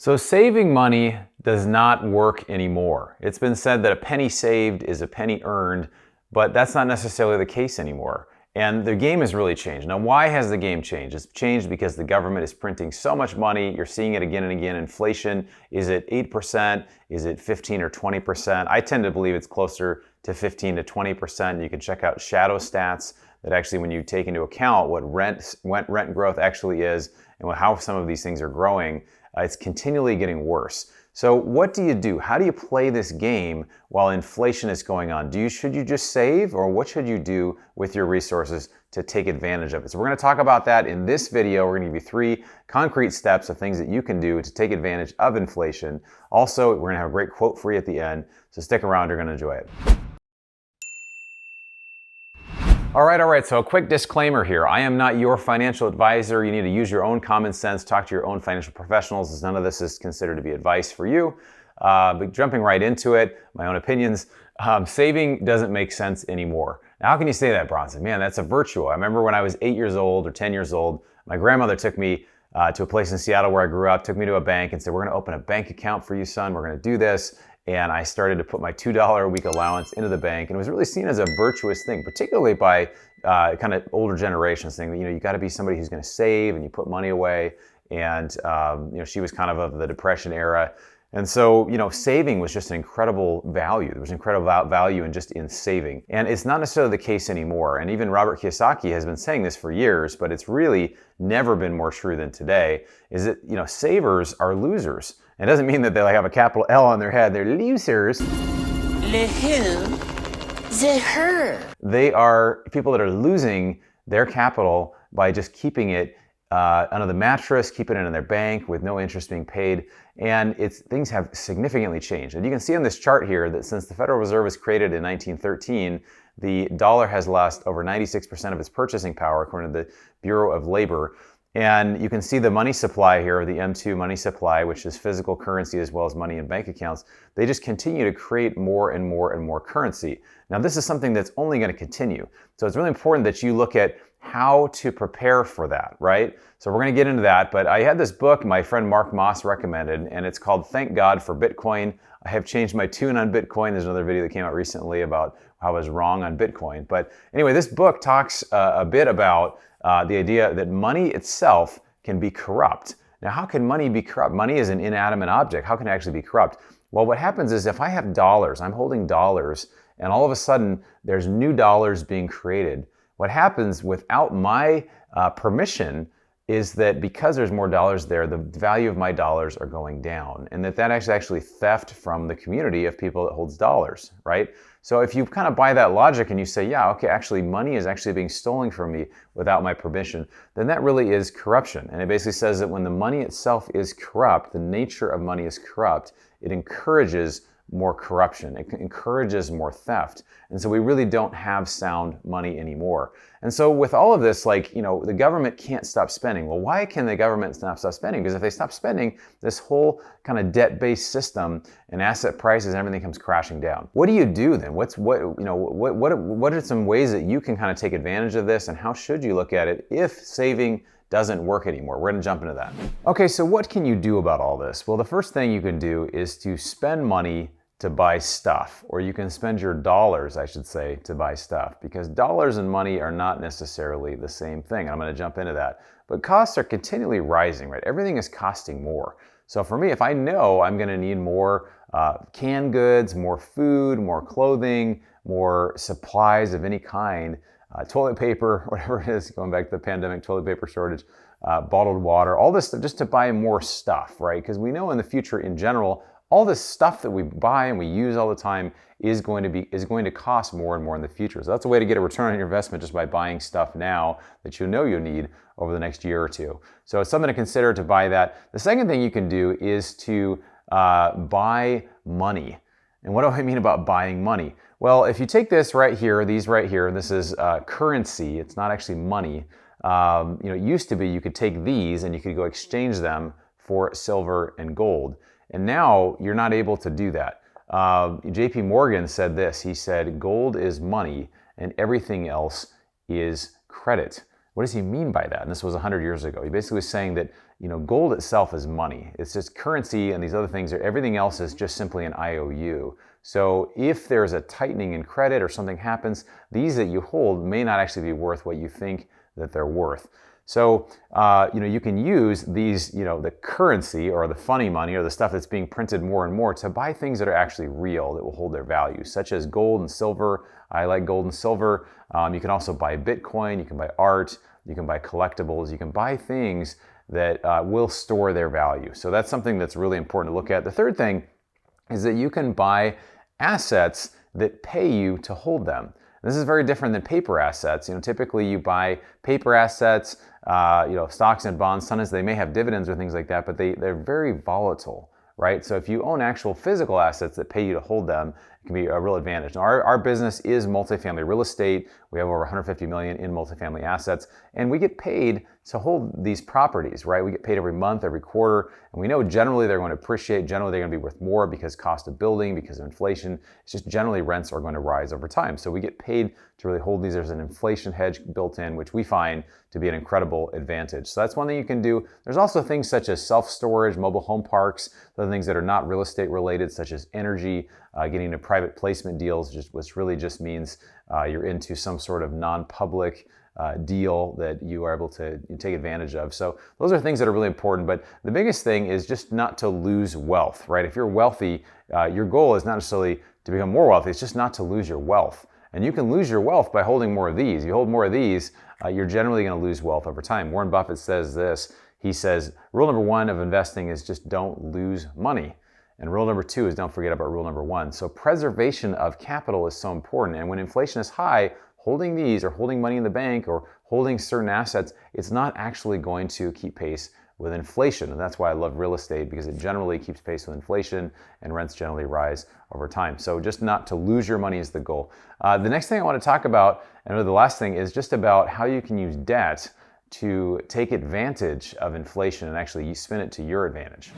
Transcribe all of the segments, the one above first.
So saving money does not work anymore. It's been said that a penny saved is a penny earned, but that's not necessarily the case anymore. And the game has really changed. Now, why has the game changed? It's changed because the government is printing so much money. You're seeing it again and again. Inflation is it 8%? Is it 15 or 20%? I tend to believe it's closer to 15 to 20%. You can check out shadow stats that actually, when you take into account what rent growth actually is and how some of these things are growing, it's continually getting worse. So what do you do? How do you play this game while inflation is going on? Should you just save, or what should you do with your resources to take advantage of it? So we're going to talk about that in this video. We're going to give you 3 concrete steps of things that you can do to take advantage of inflation. Also, we're going to have a great quote for you at the end. So stick around, you're going to enjoy it. All right. So a quick disclaimer here. I am not your financial advisor. You need to use your own common sense, talk to your own financial professionals, as none of this is considered to be advice for you. But jumping right into it, my own opinions, saving doesn't make sense anymore. Now, how can you say that, Bronson? Man, that's a virtue. I remember when I was 8 years old or 10 years old, my grandmother took me to a place in Seattle where I grew up, took me to a bank and said, "We're going to open a bank account for you, son. We're going to do this." And I started to put my $2 a week allowance into the bank, and it was really seen as a virtuous thing, particularly by kind of older generations, saying that, you got to be somebody who's going to save and you put money away. And she was kind of the Depression era, and so saving was just an incredible value. There was incredible value in saving, and it's not necessarily the case anymore. And even Robert Kiyosaki has been saying this for years, but it's really never been more true than today. Is that savers are losers. It doesn't mean that they have a capital L on their head. They're losers. Le who? The her. They are people that are losing their capital by just keeping it under the mattress, keeping it in their bank with no interest being paid. And things have significantly changed. And you can see on this chart here that since the Federal Reserve was created in 1913, the dollar has lost over 96% of its purchasing power, according to the Bureau of Labor. And you can see the money supply here, the M2 money supply, which is physical currency as well as money in bank accounts. They just continue to create more and more and more currency. Now, this is something that's only going to continue. So it's really important that you look at how to prepare for that, right? So we're going to get into that. But I had this book my friend Mark Moss recommended, and it's called Thank God for Bitcoin. I have changed my tune on Bitcoin. There's another video that came out recently about how I was wrong on Bitcoin. But anyway, this book talks a bit about the idea that money itself can be corrupt. Now, how can money be corrupt? Money is an inanimate object. How can it actually be corrupt? Well, what happens is if I have dollars, I'm holding dollars, and all of a sudden there's new dollars being created. What happens without my permission is that because there's more dollars there, the value of my dollars are going down, and that is actually theft from the community of people that holds dollars, right? So if you kind of buy that logic and you say, yeah, okay, actually money is actually being stolen from me without my permission, then that really is corruption. And it basically says that when the money itself is corrupt, the nature of money is corrupt, it encourages more corruption. It encourages more theft. And so we really don't have sound money anymore. And so with all of this, the government can't stop spending. Well, why can the government not stop spending? Because if they stop spending, this whole kind of debt-based system and asset prices and everything comes crashing down. What do you do then? What are some ways that you can kind of take advantage of this, and how should you look at it if saving doesn't work anymore? We're going to jump into that. Okay, so what can you do about all this? Well, the first thing you can do is to spend money to buy stuff, or you can spend your dollars, I should say, to buy stuff, because dollars and money are not necessarily the same thing. And I'm going to jump into that. But costs are continually rising, right? Everything is costing more. So for me, if I know I'm going to need more canned goods, more food, more clothing, more supplies of any kind, toilet paper, whatever it is, going back to the pandemic, toilet paper shortage, bottled water, all this stuff, just to buy more stuff, right? Because we know in the future, in general, all this stuff that we buy and we use all the time is going to cost more and more in the future. So that's a way to get a return on your investment, just by buying stuff now that you'll need over the next year or two. So it's something to consider to buy that. The second thing you can do is to buy money. And what do I mean about buying money? Well, if you take this right here, these right here, this is currency. It's not actually money. It used to be you could take these and you could go exchange them for silver and gold. And now you're not able to do that. JP Morgan said this. He said, gold is money and everything else is credit. What does he mean by that? And this was 100 years ago. He basically was saying that gold itself is money. It's just currency, and these other things everything else is just simply an IOU. So if there's a tightening in credit or something happens, these that you hold may not actually be worth what you think that they're worth. So, you can use these, the currency or the funny money or the stuff that's being printed more and more to buy things that are actually real, that will hold their value, such as gold and silver. I like gold and silver. You can also buy Bitcoin, you can buy art, you can buy collectibles, you can buy things that will store their value. So that's something that's really important to look at. The third thing is that you can buy assets that pay you to hold them. This is very different than paper assets. Typically you buy paper assets, stocks and bonds. Sometimes they may have dividends or things like that, but they're very volatile, right? So if you own actual physical assets that pay you to hold them, it can be a real advantage. Now, our business is multifamily real estate. We have over 150 million in multifamily assets, and we get paid to hold these properties, right? We get paid every month, every quarter, and we know generally they're going to appreciate. Generally, they're going to be worth more because cost of building, because of inflation. It's just generally rents are going to rise over time. So we get paid to really hold these. There's an inflation hedge built in, which we find to be an incredible advantage. So that's one thing you can do. There's also things such as self-storage, mobile home parks, other things that are not real estate related, such as energy, getting into private placement deals, which really just means you're into some sort of non-public deal that you are able to take advantage of. So those are things that are really important. But the biggest thing is just not to lose wealth, right? If you're wealthy, your goal is not necessarily to become more wealthy. It's just not to lose your wealth. And you can lose your wealth by holding more of these. You hold more of these, you're generally going to lose wealth over time. Warren Buffett says this. He says, rule number one of investing is just don't lose money. And rule number two is don't forget about rule number one. So preservation of capital is so important. And when inflation is high, holding these or holding money in the bank or holding certain assets, it's not actually going to keep pace with inflation. And that's why I love real estate, because it generally keeps pace with inflation and rents generally rise over time. So just not to lose your money is the goal. The next thing I want to talk about, and the last thing, is just about how you can use debt to take advantage of inflation and actually spin it to your advantage.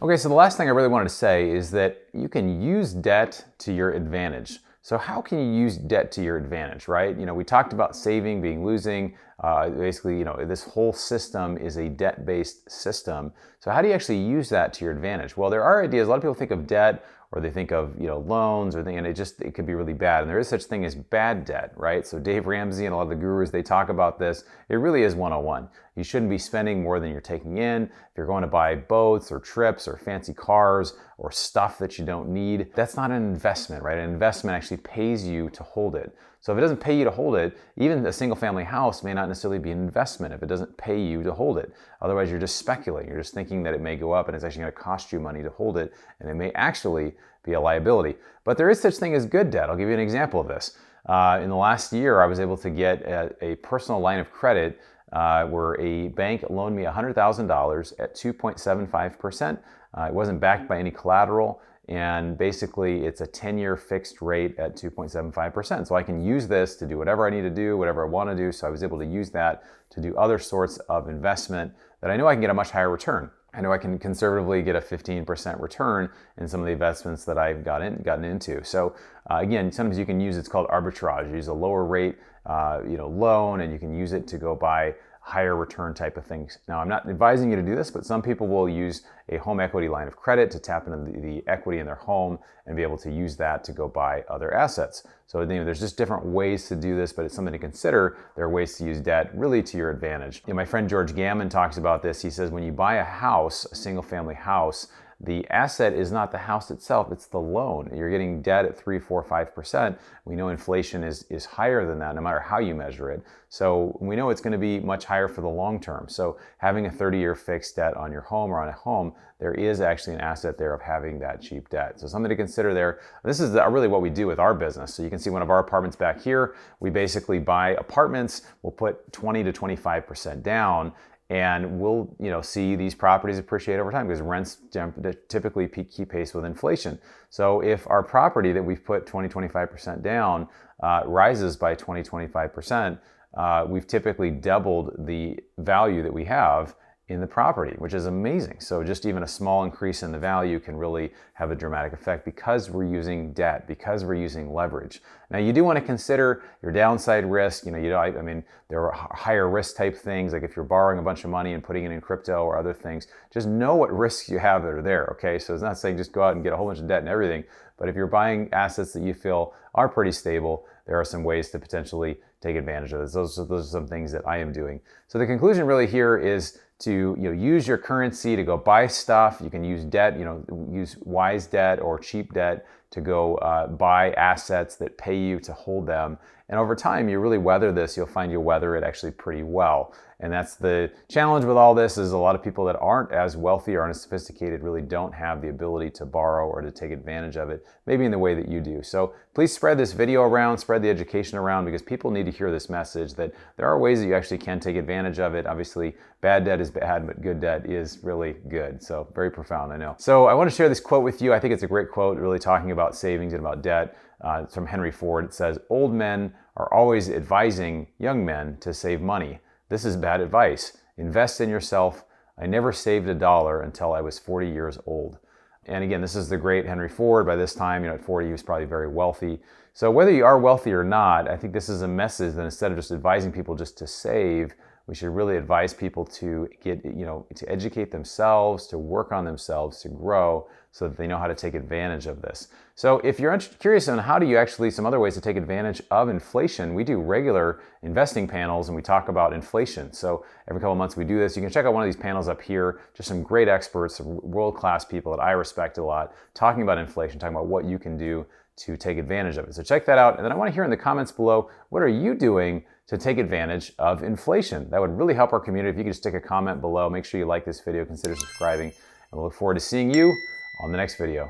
Okay, so the last thing I really wanted to say is that you can use debt to your advantage. So how can you use debt to your advantage, right? We talked about saving being losing. Basically, this whole system is a debt-based system. So how do you actually use that to your advantage? Well, there are ideas. A lot of people think of debt, or they think of loans, and it could be really bad. And there is such thing as bad debt, right? So Dave Ramsey and a lot of the gurus, they talk about this. It really is 101. You shouldn't be spending more than you're taking in. If you're going to buy boats or trips or fancy cars or stuff that you don't need, that's not an investment, right? An investment actually pays you to hold it. So if it doesn't pay you to hold it, even a single family house may not necessarily be an investment if it doesn't pay you to hold it. Otherwise, you're just speculating. You're just thinking that it may go up and it's actually going to cost you money to hold it, and it may actually be a liability. But there is such thing as good debt. I'll give you an example of this. In the last year, I was able to get a personal line of credit where a bank loaned me $100,000 at 2.75%. It wasn't backed by any collateral. And basically, it's a 10-year fixed rate at 2.75%. So I can use this to do whatever I need to do, whatever I want to do. So I was able to use that to do other sorts of investment that I know I can get a much higher return. I know I can conservatively get a 15% return in some of the investments that I've gotten into. So again, sometimes you can use, it's called arbitrage. You use a lower rate loan, and you can use it to go buy higher return type of things. Now, I'm not advising you to do this, but some people will use a home equity line of credit to tap into the equity in their home and be able to use that to go buy other assets. So there's just different ways to do this, but it's something to consider. There are ways to use debt really to your advantage. My friend George Gammon talks about this. He says when you buy a house, a single family house, the asset is not the house itself, it's the loan. You're getting debt at 3, 4, 5%. We know inflation is higher than that no matter how you measure it. So we know it's going to be much higher for the long term. So having a 30-year fixed debt on your home or on a home, there is actually an asset there of having that cheap debt. So something to consider there. This is really what we do with our business. So you can see one of our apartments back here. We basically buy apartments. We'll put 20 to 25% down. And we'll see these properties appreciate over time because rents typically keep pace with inflation. So if our property that we've put 20-25% down rises by 20-25%, we've typically doubled the value that we have in the property, which is amazing. So just even a small increase in the value can really have a dramatic effect because we're using debt, because we're using leverage. Now you do want to consider your downside risk. I mean, there are higher risk type things, like if you're borrowing a bunch of money and putting it in crypto or other things, just know what risks you have that are there, okay? So it's not saying just go out and get a whole bunch of debt and everything, but if you're buying assets that you feel are pretty stable, there are some ways to potentially take advantage of this. Those are some things that I am doing. So the conclusion really here is to use your currency to go buy stuff. You can use debt, use wise debt or cheap debt to go buy assets that pay you to hold them. And over time, you really weather this. You'll find you weather it actually pretty well. And that's the challenge with all this, is a lot of people that aren't as wealthy or aren't as sophisticated really don't have the ability to borrow or to take advantage of it, maybe in the way that you do. So please spread this video around, spread the education around, because people need to hear this message that there are ways that you actually can take advantage of it. Obviously, bad debt is bad, but good debt is really good. So very profound, I know. So I want to share this quote with you. I think it's a great quote, really talking about savings and about debt. It's from Henry Ford. It says, "Old men are always advising young men to save money. This is bad advice. Invest in yourself. I never saved a dollar until I was 40 years old." And again, this is the great Henry Ford. By this time, at 40, he was probably very wealthy. So whether you are wealthy or not, I think this is a message that instead of just advising people just to save, we should really advise people to to educate themselves, to work on themselves, to grow, so that they know how to take advantage of this. So if you're curious on how do you actually, some other ways to take advantage of inflation, we do regular investing panels and we talk about inflation. So every couple of months we do this. You can check out one of these panels up here, just some great experts, some world-class people that I respect a lot, talking about inflation, talking about what you can do to take advantage of it. So check that out. And then I want to hear in the comments below, what are you doing to take advantage of inflation? That would really help our community. If you could just stick a comment below, make sure you like this video, consider subscribing, and we'll look forward to seeing you on the next video.